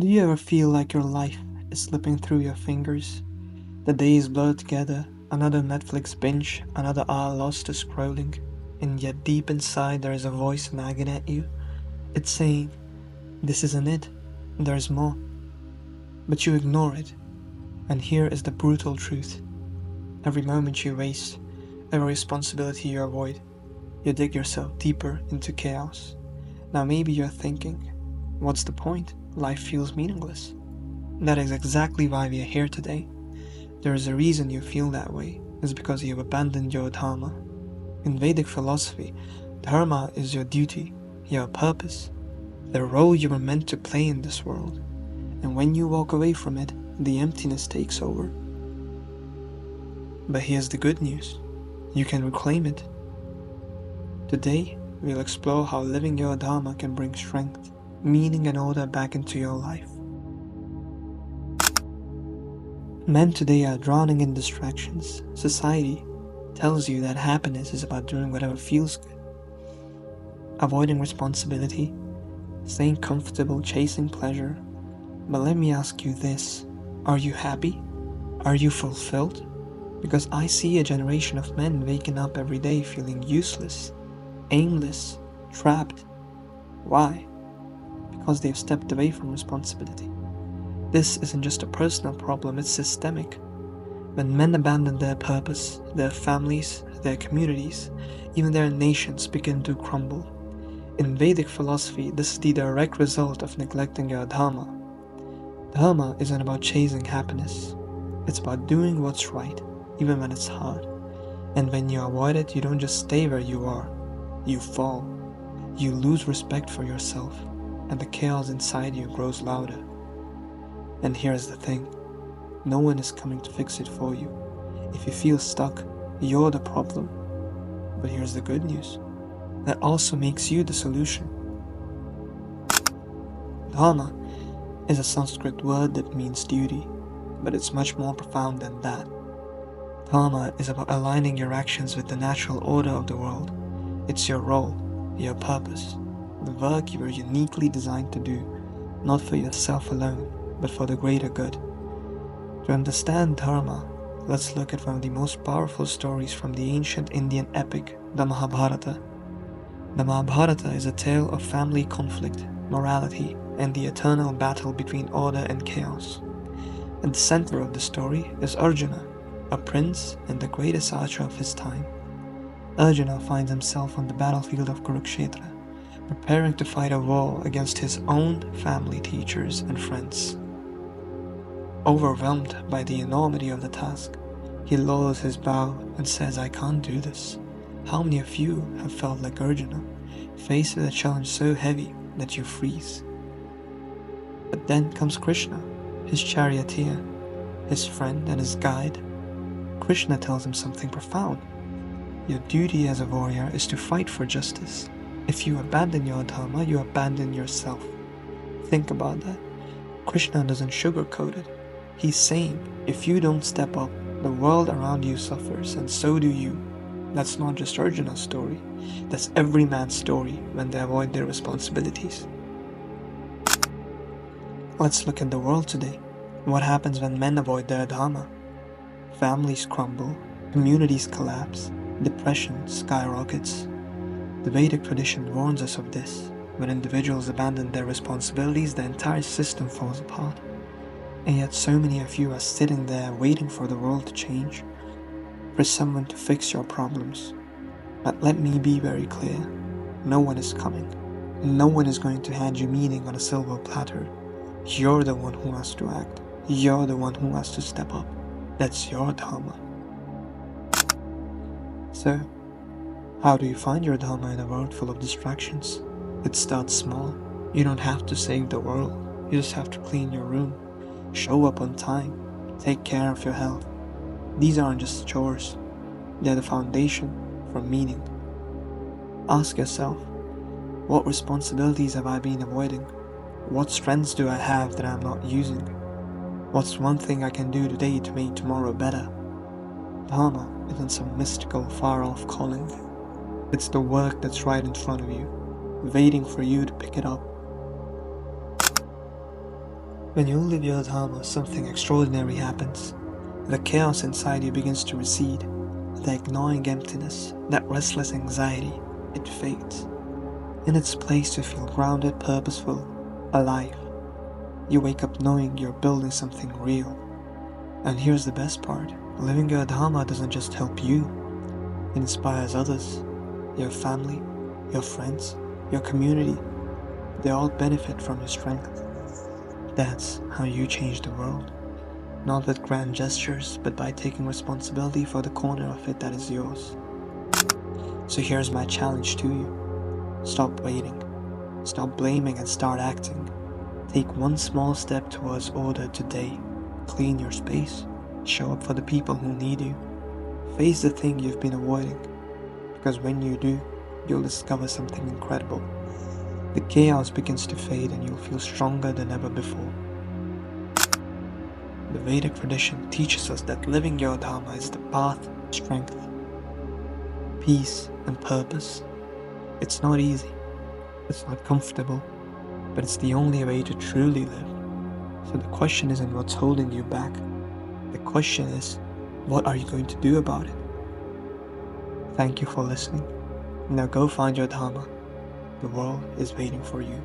Do you ever feel like your life is slipping through your fingers? The days blur together, another Netflix binge, another hour lost to scrolling, and yet deep inside there is a voice nagging at you. It's saying, this isn't it, there's more. But you ignore it, and here is the brutal truth. Every moment you waste, every responsibility you avoid, you dig yourself deeper into chaos. Now maybe you're thinking, what's the point? Life feels meaningless. That is exactly why we are here today. There is a reason you feel that way. It's because you have abandoned your Dharma. In Vedic philosophy, Dharma is your duty, your purpose, the role you were meant to play in this world. And when you walk away from it, the emptiness takes over. But here's the good news. You can reclaim it. Today, we'll explore how living your Dharma can bring strength, meaning and order back into your life. Men today are drowning in distractions. Society tells you that happiness is about doing whatever feels good, avoiding responsibility, staying comfortable, chasing pleasure. But let me ask you this, are you happy? Are you fulfilled? Because I see a generation of men waking up every day feeling useless, aimless, trapped. Why? Because they've stepped away from responsibility. This isn't just a personal problem, it's systemic. When men abandon their purpose, their families, their communities, even their nations begin to crumble. In Vedic philosophy, this is the direct result of neglecting your Dharma. Dharma isn't about chasing happiness. It's about doing what's right, even when it's hard. And when you avoid it, you don't just stay where you are. You fall. You lose respect for yourself, and the chaos inside you grows louder. And here's the thing. No one is coming to fix it for you. If you feel stuck, you're the problem. But here's the good news. That also makes you the solution. Dharma is a Sanskrit word that means duty, but it's much more profound than that. Dharma is about aligning your actions with the natural order of the world. It's your role, your purpose, the work you were uniquely designed to do, not for yourself alone, but for the greater good. To understand Dharma, let's look at one of the most powerful stories from the ancient Indian epic, the Mahabharata. The Mahabharata is a tale of family conflict, morality, and the eternal battle between order and chaos. At the center of the story is Arjuna, a prince and the greatest archer of his time. Arjuna finds himself on the battlefield of Kurukshetra, preparing to fight a war against his own family, teachers, and friends. Overwhelmed by the enormity of the task, he lowers his bow and says, I can't do this. How many of you have felt like Arjuna, faced with a challenge so heavy that you freeze? But then comes Krishna, his charioteer, his friend and his guide. Krishna tells him something profound. Your duty as a warrior is to fight for justice. If you abandon your Dharma, you abandon yourself. Think about that. Krishna doesn't sugarcoat it. He's saying, if you don't step up, the world around you suffers, and so do you. That's not just Arjuna's story. That's every man's story when they avoid their responsibilities. Let's look at the world today. What happens when men avoid their Dharma? Families crumble, communities collapse, depression skyrockets. The Vedic tradition warns us of this. When individuals abandon their responsibilities, the entire system falls apart. And yet so many of you are sitting there waiting for the world to change, for someone to fix your problems. But let me be very clear, no one is coming. No one is going to hand you meaning on a silver platter. You're the one who has to act. You're the one who has to step up. That's your Dharma. So, how do you find your Dharma in a world full of distractions? It starts small. You don't have to save the world. You just have to clean your room, show up on time, take care of your health. These aren't just chores. They're the foundation for meaning. Ask yourself, what responsibilities have I been avoiding? What strengths do I have that I'm not using? What's one thing I can do today to make tomorrow better? Dharma isn't some mystical, far-off calling. It's the work that's right in front of you, waiting for you to pick it up. When you live your Dharma, something extraordinary happens. The chaos inside you begins to recede. The gnawing emptiness, that restless anxiety, it fades. In its place, you feel grounded, purposeful, alive. You wake up knowing you're building something real. And here's the best part. Living your Dharma doesn't just help you. It inspires others. Your family, your friends, your community. They all benefit from your strength. That's how you change the world. Not with grand gestures, but by taking responsibility for the corner of it that is yours. So here's my challenge to you. Stop waiting. Stop blaming and start acting. Take one small step towards order today. Clean your space. Show up for the people who need you. Face the thing you've been avoiding. Because when you do, you'll discover something incredible. The chaos begins to fade and you'll feel stronger than ever before. The Vedic tradition teaches us that living your Dharma is the path to strength, peace, and purpose. It's not easy, it's not comfortable, but it's the only way to truly live. So the question isn't what's holding you back. The question is, what are you going to do about it? Thank you for listening. Now go find your Dharma. The world is waiting for you.